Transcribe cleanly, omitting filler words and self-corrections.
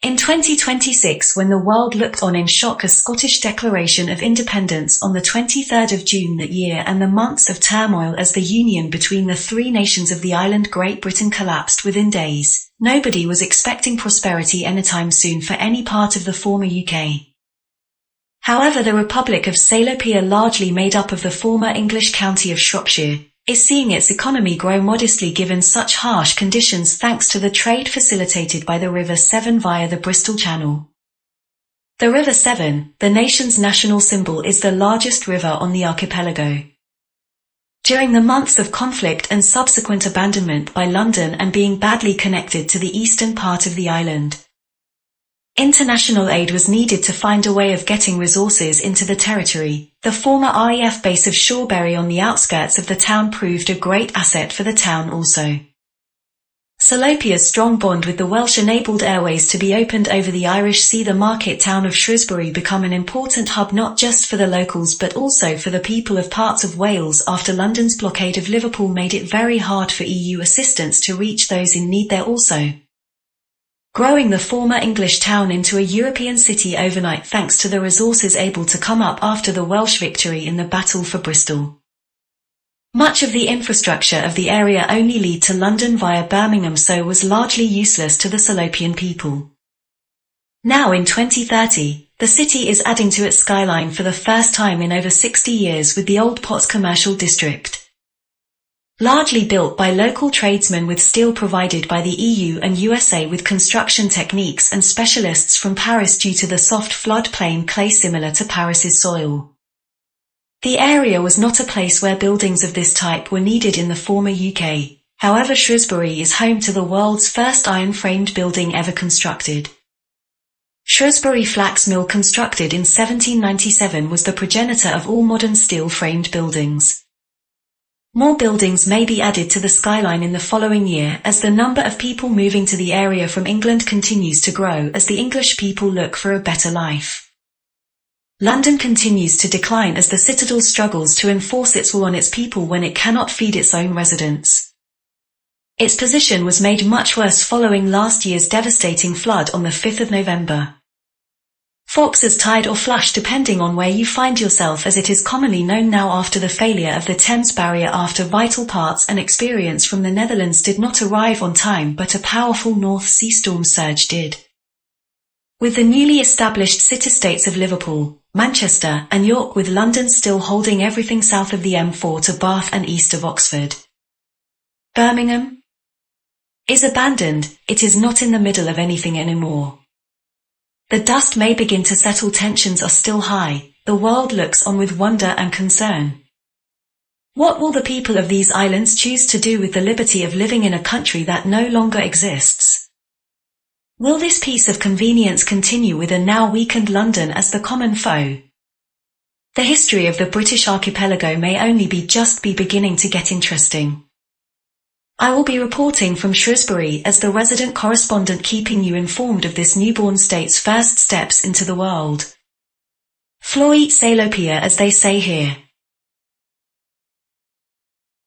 In 2026, when the world looked on in shock, a Scottish Declaration of Independence on the 23rd of June that year, and the months of turmoil as the union between the three nations of the island Great Britain collapsed within days, nobody was expecting prosperity anytime soon for any part of the former UK. However, the Republic of Salopia, largely made up of the former English county of Shropshire, is seeing its economy grow modestly given such harsh conditions thanks to the trade facilitated by the River Severn via the Bristol Channel. The River Severn, the nation's national symbol, is the largest river on the archipelago. During the months of conflict and subsequent abandonment by London and being badly connected to the eastern part of the island, international aid was needed to find a way of getting resources into the territory. The former RAF base of Shawbury on the outskirts of the town proved a great asset for the town also. Salopia's strong bond with the Welsh enabled airways to be opened over the Irish Sea. The market town of Shrewsbury became an important hub not just for the locals but also for the people of parts of Wales after London's blockade of Liverpool made it very hard for EU assistance to reach those in need there also, growing the former English town into a European city overnight thanks to the resources able to come up after the Welsh victory in the Battle for Bristol. Much of the infrastructure of the area only led to London via Birmingham, so was largely useless to the Salopian people. Now in 2030, the city is adding to its skyline for the first time in over 60 years with the Old Potts Commercial District, largely built by local tradesmen with steel provided by the EU and USA with construction techniques and specialists from Paris due to the soft floodplain clay similar to Paris's soil. The area was not a place where buildings of this type were needed in the former UK. However, Shrewsbury is home to the world's first iron-framed building ever constructed. Shrewsbury Flax Mill, constructed in 1797, was the progenitor of all modern steel-framed buildings. More buildings may be added to the skyline in the following year as the number of people moving to the area from England continues to grow as the English people look for a better life. London continues to decline as the citadel struggles to enforce its will on its people when it cannot feed its own residents. Its position was made much worse following last year's devastating flood on the 5th of November. Fox's Tide, or Flush depending on where you find yourself as it is commonly known now, after the failure of the Thames barrier after vital parts and experience from the Netherlands did not arrive on time, but a powerful North Sea storm surge did. With the newly established city-states of Liverpool, Manchester and York, with London still holding everything south of the M4 to Bath and east of Oxford, Birmingham is abandoned. It is not in the middle of anything anymore. The dust may begin to settle, tensions are still high, the world looks on with wonder and concern. What will the people of these islands choose to do with the liberty of living in a country that no longer exists? Will this piece of convenience continue with a now weakened London as the common foe? The history of the British archipelago may only be beginning to get interesting. I will be reporting from Shrewsbury as the resident correspondent, keeping you informed of this newborn state's first steps into the world. Floy Salopia, as they say here.